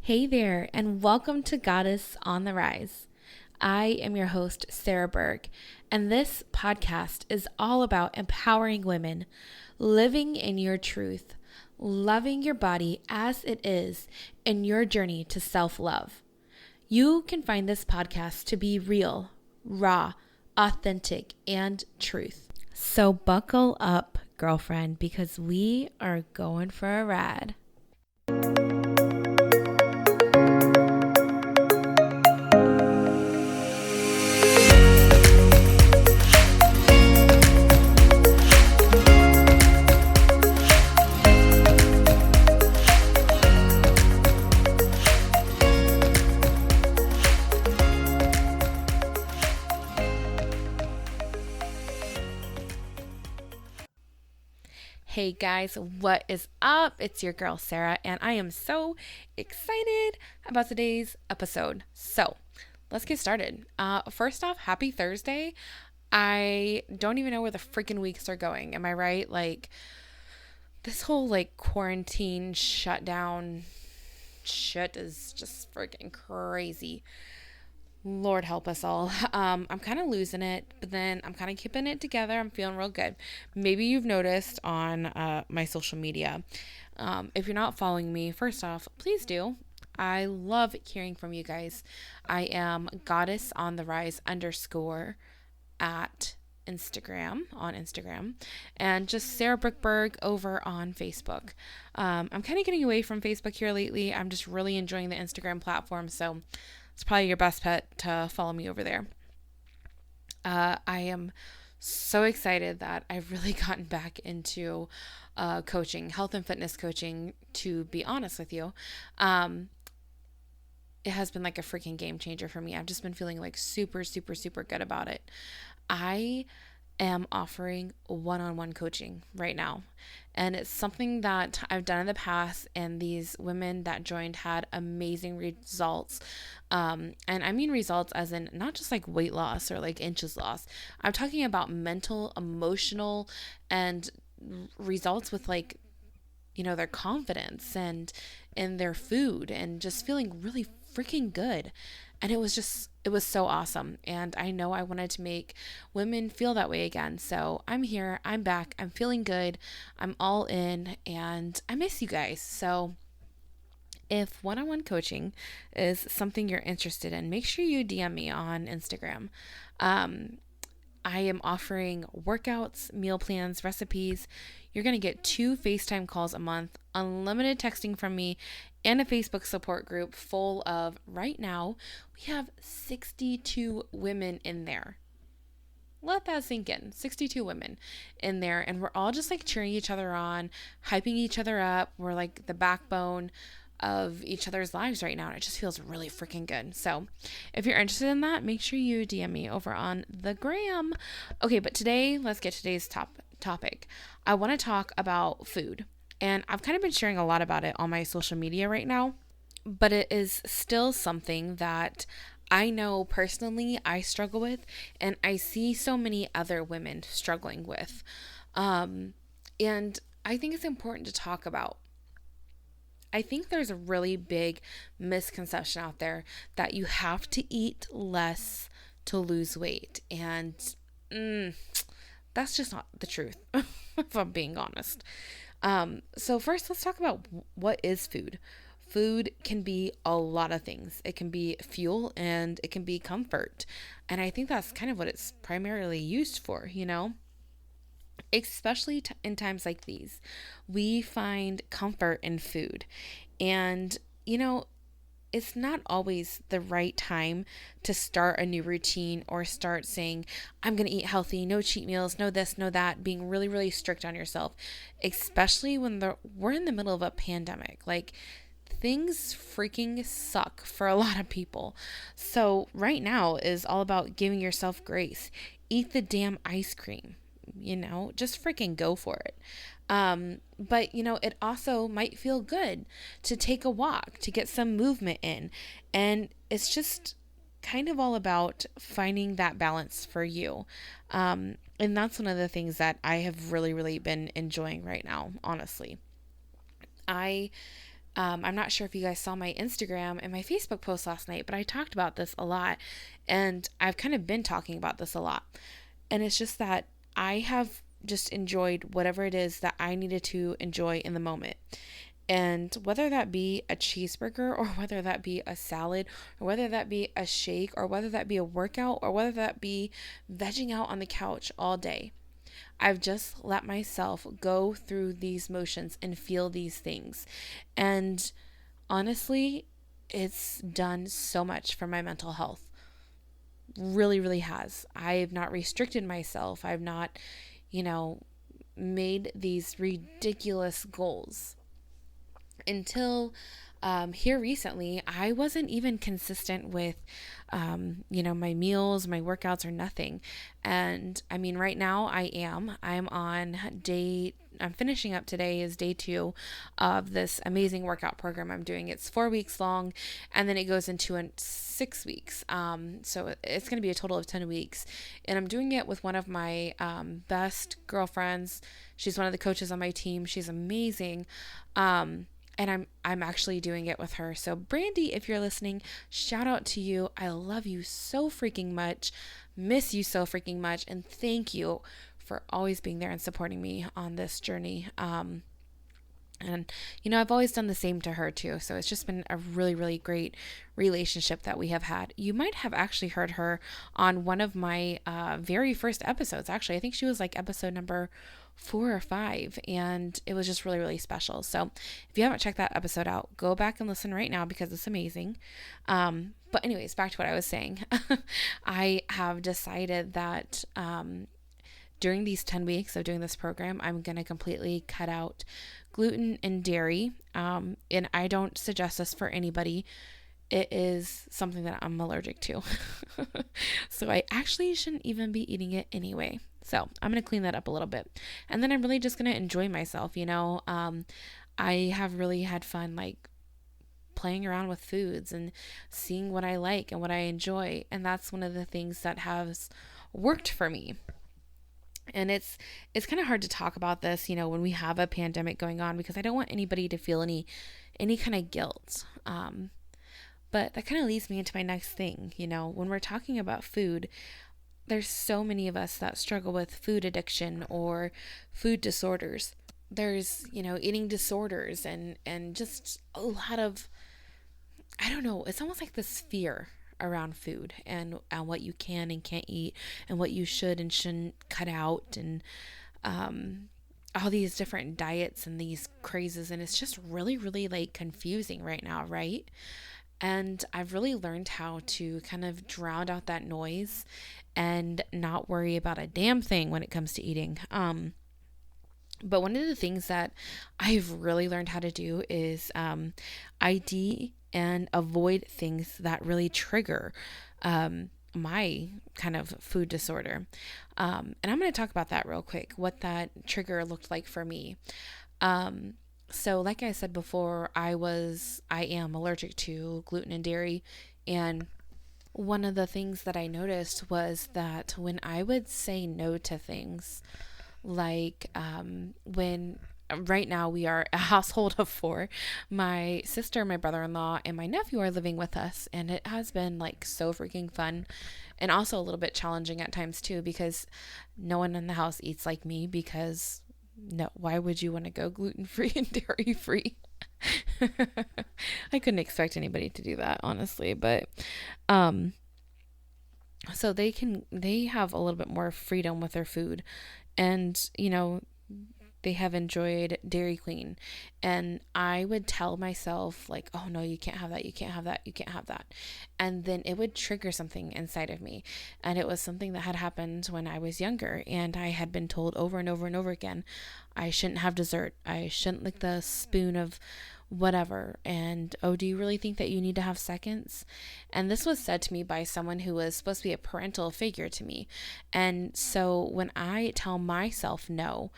Hey there, and welcome to Goddess on the Rise. I am your host, Sarah Berg, and this podcast is all about empowering women, living in your truth, loving your body as it is, in your journey to self-love. You can find this podcast to be real, raw, authentic, and truth. So buckle up, girlfriend, because we are going for a ride. Hey guys, what is up? It's your girl Sarah, and I am so excited about today's episode. So let's get started. First off, happy Thursday. I don't even know where the freaking weeks are going. Am I right? Like this whole quarantine shutdown shit is just freaking crazy. Lord help us all. I'm kind of losing it, but then I'm kind of keeping it together. I'm feeling real good. Maybe you've noticed on my social media. If you're not following me, first off, please do. I love hearing from you guys. I am Goddess on the Rise _ at Instagram, and just Sarah Brickberg over on Facebook. I'm kind of getting away from Facebook here lately. I'm just really enjoying the Instagram platform, so it's probably your best bet to follow me over there. I am so excited that I've really gotten back into coaching, health and fitness coaching, to be honest with you. It has been like a freaking game changer for me. I've just been feeling like super, super, super good about it. I am offering one-on-one coaching right now. And it's something that I've done in the past, and these women that joined had amazing results. And I mean results as in not just like weight loss or like inches loss. I'm talking about mental, emotional, and results with their confidence and in their food and just feeling really freaking good. And it was so awesome. And I know I wanted to make women feel that way again. So I'm here, I'm back, I'm feeling good, I'm all in, and I miss you guys. So if one-on-one coaching is something you're interested in, make sure you DM me on Instagram. I am offering workouts, meal plans, recipes. You're going to get 2 FaceTime calls a month, unlimited texting from me, and a Facebook support group full of, right now, we have 62 women in there. Let that sink in. 62 women in there, and we're all just cheering each other on, hyping each other up. We're like the backbone of each other's lives right now, and it just feels really freaking good. So if you're interested in that, make sure you DM me over on the gram. Okay, but today, let's get today's topic. I want to talk about food, and I've kind of been sharing a lot about it on my social media right now, but it is still something that I know personally I struggle with, and I see so many other women struggling with. And I think it's important to talk about. I think there's a really big misconception out there that you have to eat less to lose weight. And that's just not the truth, if I'm being honest. So first, let's talk about what is food. Food can be a lot of things. It can be fuel and it can be comfort. And I think that's kind of what it's primarily used for, especially in times like these. We find comfort in food. And, it's not always the right time to start a new routine or start saying, I'm going to eat healthy, no cheat meals, no this, no that, being really, really strict on yourself, especially when we're in the middle of a pandemic. Things freaking suck for a lot of people. So right now is all about giving yourself grace. Eat the damn ice cream. Just freaking go for it. But it also might feel good to take a walk, to get some movement in. And it's just kind of all about finding that balance for you. And that's one of the things that I have really, really been enjoying right now, honestly. I I'm not sure if you guys saw my Instagram and my Facebook post last night, but I talked about this a lot. And I've kind of been talking about this a lot. And it's just that I have just enjoyed whatever it is that I needed to enjoy in the moment. And whether that be a cheeseburger, or whether that be a salad, or whether that be a shake, or whether that be a workout, or whether that be vegging out on the couch all day, I've just let myself go through these motions and feel these things. And honestly, it's done so much for my mental health. Really, really has. I've not restricted myself. I've not, you know, made these ridiculous goals until here recently. I wasn't even consistent with, my meals, my workouts, or nothing. And I mean, right now I'm finishing up today is day 2 of this amazing workout program I'm doing. It's 4 weeks long, and then it goes into 6 weeks. So it's going to be a total of 10 weeks. And I'm doing it with one of my best girlfriends. She's one of the coaches on my team. She's amazing. And I'm actually doing it with her. So Brandy, if you're listening, shout out to you. I love you so freaking much. Miss you so freaking much. And thank you for always being there and supporting me on this journey. And I've always done the same to her too. So it's just been a really, really great relationship that we have had. You might have actually heard her on one of my very first episodes. Actually, I think she was like episode number 4 or 5, and it was just really, really special. So if you haven't checked that episode out, go back and listen right now because it's amazing. But anyways, back to what I was saying. I have decided that during these 10 weeks of doing this program, I'm going to completely cut out gluten and dairy. And I don't suggest this for anybody. It is something that I'm allergic to. So I actually shouldn't even be eating it anyway. So I'm going to clean that up a little bit. And then I'm really just going to enjoy myself. I have really had fun, like playing around with foods and seeing what I like and what I enjoy. And that's one of the things that has worked for me. And it's kind of hard to talk about this, when we have a pandemic going on, because I don't want anybody to feel any kind of guilt. But that kind of leads me into my next thing. When we're talking about food, there's so many of us that struggle with food addiction or food disorders. There's, eating disorders and just a lot of, I don't know, it's almost like this fear around food and what you can and can't eat and what you should and shouldn't cut out, and all these different diets and these crazes. And it's just really, really like confusing right now, right? And I've really learned how to kind of drown out that noise and not worry about a damn thing when it comes to eating. But one of the things that I've really learned how to do is ID and avoid things that really trigger my kind of food disorder. And I'm going to talk about that real quick, what that trigger looked like for me. So like I said before, I am allergic to gluten and dairy. And one of the things that I noticed was that when I would say no to things, like when right now we are a household of 4, my sister, my brother-in-law, and my nephew are living with us. And it has been like so freaking fun, and also a little bit challenging at times too, because no one in the house eats like me, because no, why would you want to go gluten-free and dairy-free? I couldn't expect anybody to do that, honestly. But so they have a little bit more freedom with their food, and they have enjoyed Dairy Queen. And I would tell myself like, oh no, you can't have that, you can't have that, you can't have that. And then it would trigger something inside of me. And it was something that had happened when I was younger, and I had been told over and over and over again, I shouldn't have dessert, I shouldn't lick the spoon of whatever. And oh, do you really think that you need to have seconds? And this was said to me by someone who was supposed to be a parental figure to me. And so when I tell myself no,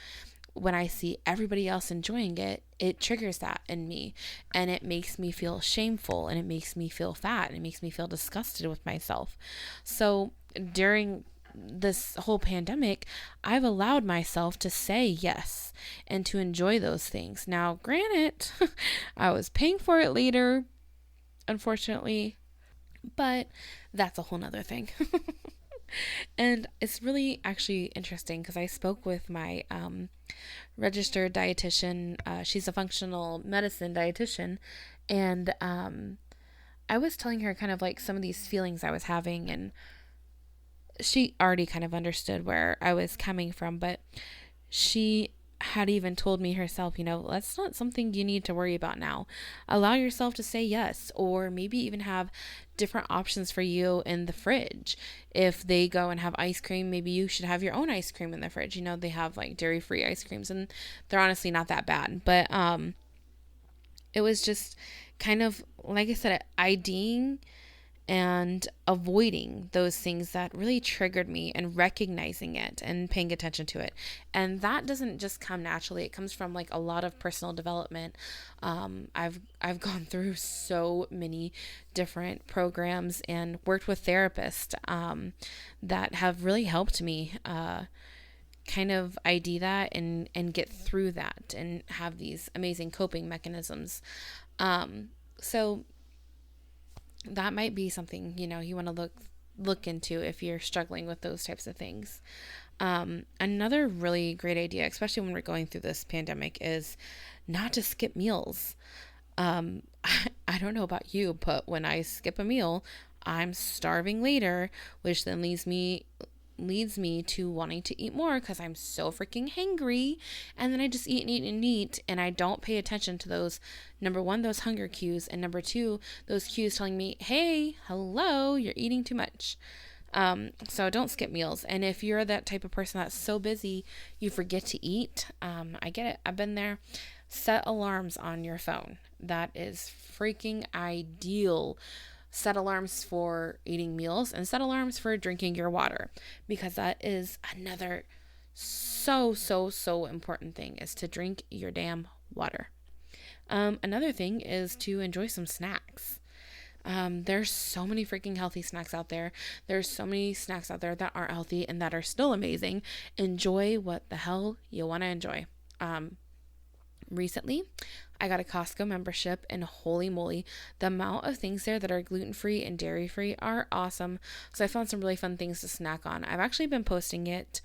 when I see everybody else enjoying it, it triggers that in me, and it makes me feel shameful, and it makes me feel fat, and it makes me feel disgusted with myself. So during this whole pandemic, I've allowed myself to say yes and to enjoy those things. Now, granted, I was paying for it later, unfortunately, but that's a whole nother thing. And it's really actually interesting because I spoke with my registered dietitian. She's a functional medicine dietitian. And I was telling her kind of like some of these feelings I was having, and she already kind of understood where I was coming from, but she had even told me herself, that's not something you need to worry about now. Allow yourself to say yes, or maybe even have different options for you in the fridge. If they go and have ice cream, maybe you should have your own ice cream in the fridge. They have like dairy-free ice creams, and they're honestly not that bad. But it was just kind of, like I said, IDing and avoiding those things that really triggered me, and recognizing it and paying attention to it. And that doesn't just come naturally. It comes from like a lot of personal development. I've gone through so many different programs and worked with therapists that have really helped me kind of ID that and get through that and have these amazing coping mechanisms. So that might be something, you want to look into if you're struggling with those types of things. Another really great idea, especially when we're going through this pandemic, is not to skip meals. I don't know about you, but when I skip a meal, I'm starving later, which then leads me to wanting to eat more because I'm so freaking hangry. And then I just eat and eat and eat, and I don't pay attention to those, number one, those hunger cues, and number two, those cues telling me, hey, hello, you're eating too much. So don't skip meals. And if you're that type of person that's so busy you forget to eat, I get it. I've been there. Set alarms on your phone. That is freaking ideal. Set alarms for eating meals and set alarms for drinking your water, because that is another so important thing, is to drink your damn water. Another thing is to enjoy some snacks. There's so many freaking healthy snacks out there. There's so many snacks out there that aren't healthy and that are still amazing. Enjoy what the hell you want to enjoy. Recently, I got a Costco membership, and holy moly, the amount of things there that are gluten-free and dairy-free are awesome. So I found some really fun things to snack on. I've actually been posting it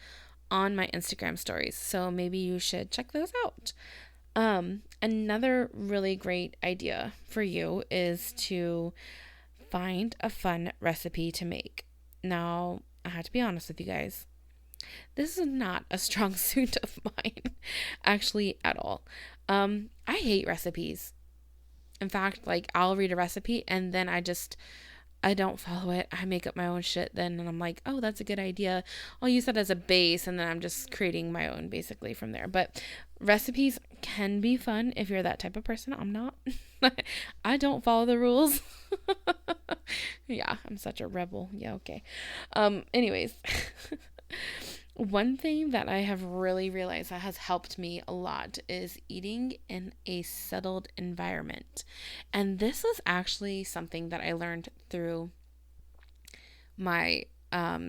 on my Instagram stories, so maybe you should check those out. Another really great idea for you is to find a fun recipe to make. Now, I have to be honest with you guys. This is not a strong suit of mine, actually, at all. I hate recipes. In fact, like, I'll read a recipe and then I don't follow it. I make up my own shit then, and I'm like, oh, that's a good idea. I'll use that as a base, and then I'm just creating my own basically from there. But recipes can be fun if you're that type of person. I'm not. I don't follow the rules. Yeah, I'm such a rebel. Yeah, okay. Anyways. One thing that I have really realized that has helped me a lot is eating in a settled environment. And this is actually something that I learned through my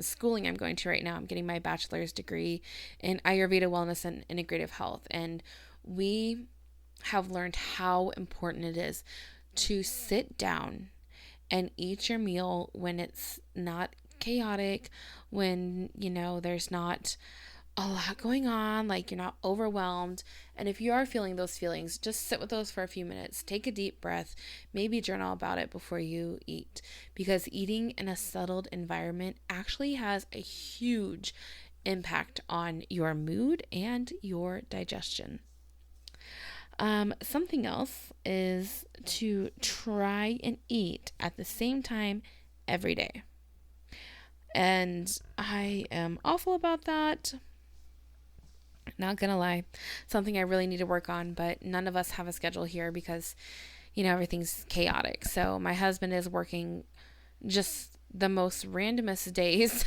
schooling I'm going to right now. I'm getting my bachelor's degree in Ayurveda Wellness and Integrative Health. And we have learned how important it is to sit down and eat your meal when it's not chaotic, when there's not a lot going on, like you're not overwhelmed. And if you are feeling those feelings, just sit with those for a few minutes, take a deep breath, maybe journal about it before you eat, because eating in a settled environment actually has a huge impact on your mood and your digestion. Something else is to try and eat at the same time every day. And I am awful about that. Not gonna lie. Something I really need to work on, but none of us have a schedule here because, everything's chaotic. So my husband is working just the most randomest days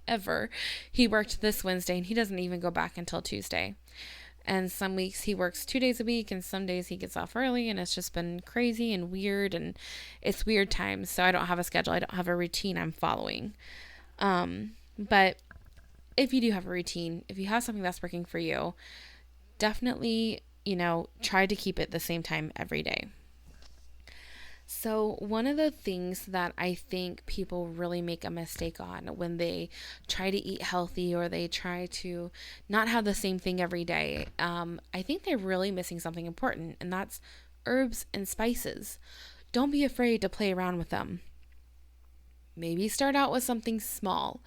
ever. He worked this Wednesday and he doesn't even go back until Tuesday. And some weeks he works 2 days a week, and some days he gets off early, and it's just been crazy and weird, and it's weird times. So I don't have a schedule. I don't have a routine I'm following. But if you do have a routine, if you have something that's working for you, definitely, try to keep it the same time every day. So, one of the things that I think people really make a mistake on when they try to eat healthy or they try to not have the same thing every day, I think they're really missing something important, and that's herbs and spices. Don't be afraid to play around with them. Maybe start out with something small.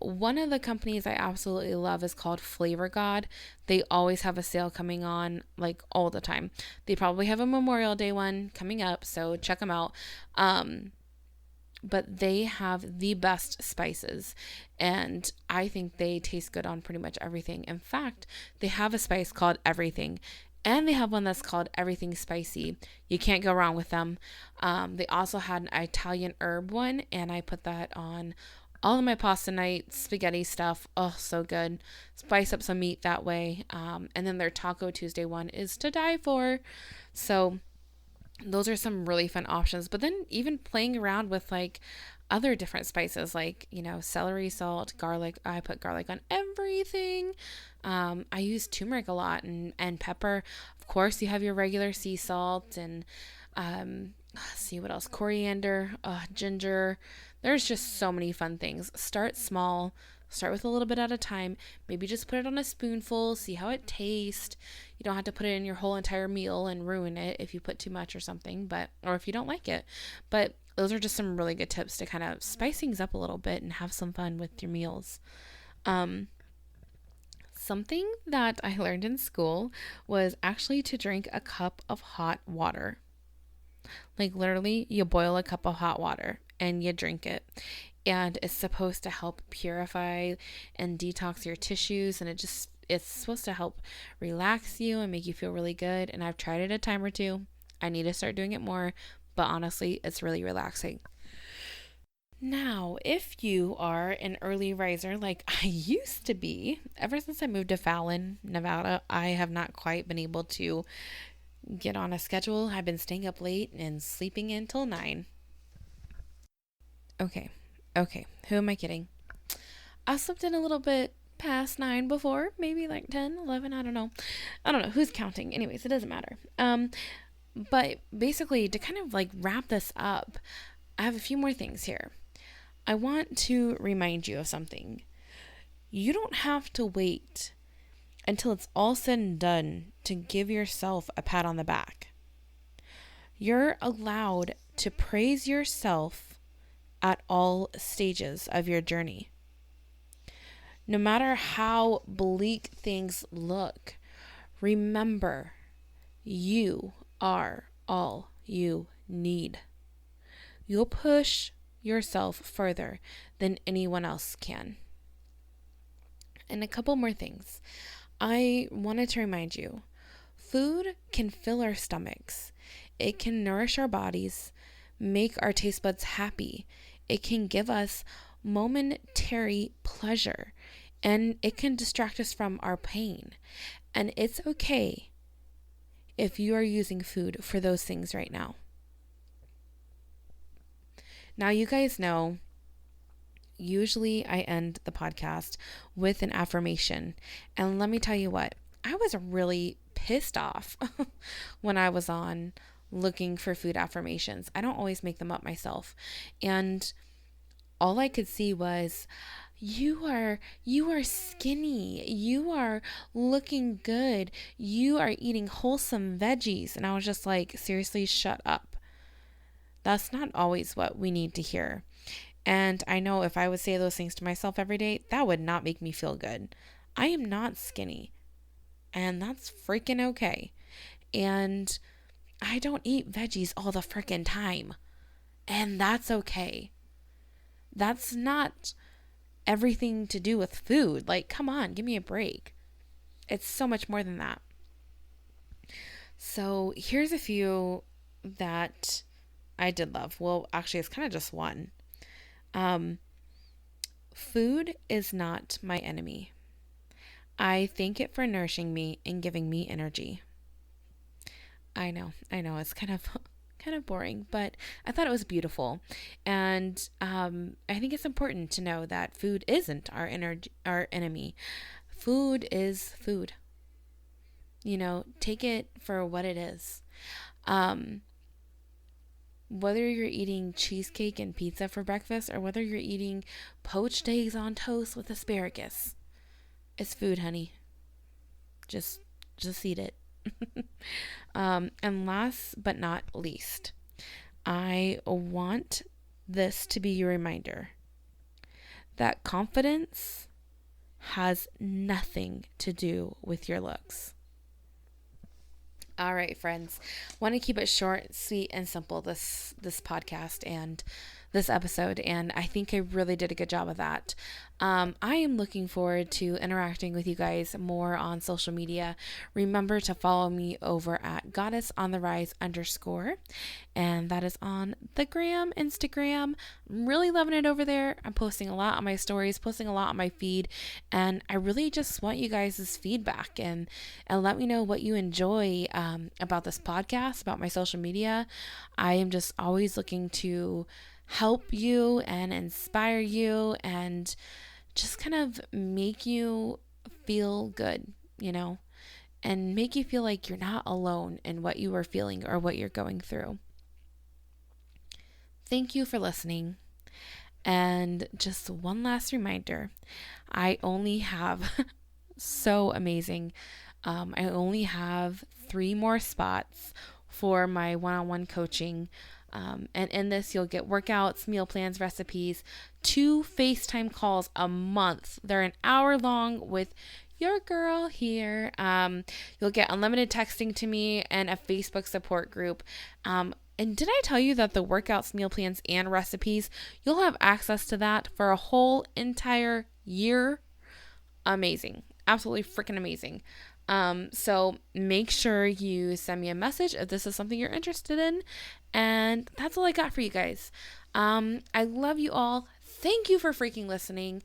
One of the companies I absolutely love is called Flavor God. They always have a sale coming on, like all the time. They probably have a Memorial Day one coming up, so check them out. But they have the best spices, and I think they taste good on pretty much everything. In fact, they have a spice called Everything, and they have one that's called Everything Spicy. You can't go wrong with them. They also had an Italian herb one, and I put that on all of my pasta night spaghetti stuff. Oh, so good. Spice up some meat that way. And then their Taco Tuesday one is to die for. So those are some really fun options. But then even playing around with like other different spices, like, celery, salt, garlic. I put garlic on everything. I use turmeric a lot, and pepper. Of course, you have your regular sea salt, and let's see what else, coriander, ginger. There's just so many fun things. Start small. Start with a little bit at a time. Maybe just put it on a spoonful, see how it tastes. You don't have to put it in your whole entire meal and ruin it if you put too much or something, or if you don't like it. But those are just some really good tips to kind of spice things up a little bit and have some fun with your meals. Something that I learned in school was actually to drink a cup of hot water. Like literally, you boil a cup of hot water and you drink it. And it's supposed to help purify and detox your tissues, and it's supposed to help relax you and make you feel really good. And I've tried it a time or two. I need to start doing it more, but honestly, it's really relaxing. Now, if you are an early riser like I used to be, ever since I moved to Fallon, Nevada, I have not quite been able to get on a schedule. I've been staying up late and sleeping until 9. Okay, okay, who am I kidding? I slept in a little bit past 9 before, maybe like 10, 11, I don't know. I don't know who's counting. Anyways, it doesn't matter. But basically, to kind of like wrap this up, I have a few more things here. I want to remind you of something. You don't have to wait until it's all said and done to give yourself a pat on the back. You're allowed to praise yourself at all stages of your journey. No matter how bleak things look, remember, you are all you need. You'll push yourself further than anyone else can. And a couple more things. I wanted to remind you, food can fill our stomachs. It can nourish our bodies, make our taste buds happy. It can give us momentary pleasure, and it can distract us from our pain. And it's okay if you are using food for those things right now. Now, you guys know, usually I end the podcast with an affirmation. And let me tell you what, I was really pissed off when I was on looking for food affirmations. I don't always make them up myself. And all I could see was, you are skinny. You are looking good. You are eating wholesome veggies. And I was just like, seriously, shut up. That's not always what we need to hear. And I know if I would say those things to myself every day, that would not make me feel good. I am not skinny. And that's freaking okay. And I don't eat veggies all the freaking time. And that's okay. That's not everything to do with food. Like, come on, give me a break. It's so much more than that. So here's a few that I did love. Well, actually, it's kind of just one. Food is not my enemy. I thank it for nourishing me and giving me energy. I know. It's kind of kind of boring, but I thought it was beautiful. And I think it's important to know that food isn't our enemy. Food is food. Take it for what it is. Whether you're eating cheesecake and pizza for breakfast or whether you're eating poached eggs on toast with asparagus, it's food, honey. Just eat it. And last but not least, I want this to be your reminder that confidence has nothing to do with your looks. All right, friends. Want to keep it short, sweet, and simple this podcast and this episode, and I think I really did a good job of that. I am looking forward to interacting with you guys more on social media. Remember to follow me over at goddessontherise_, and that is on the Instagram. I'm really loving it over there. I'm posting a lot on my stories, posting a lot on my feed, and I really just want you guys' feedback and let me know what you enjoy about this podcast, about my social media. I am just always looking to help you and inspire you and just kind of make you feel good, and make you feel like you're not alone in what you are feeling or what you're going through. Thank you for listening. And just one last reminder, I only have so amazing. I only have 3 more spots for my one-on-one coaching. And in this, you'll get workouts, meal plans, recipes, 2 FaceTime calls a month. They're an hour long with your girl here. You'll get unlimited texting to me and a Facebook support group. And did I tell you that the workouts, meal plans, and recipes, you'll have access to that for a whole entire year? Amazing. Absolutely freaking amazing. So make sure you send me a message if this is something you're interested in. And that's all I got for you guys. I love you all. Thank you for freaking listening.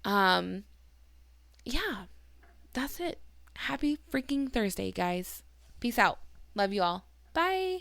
Yeah, that's it. Happy freaking Thursday, guys. Peace out. Love you all. Bye.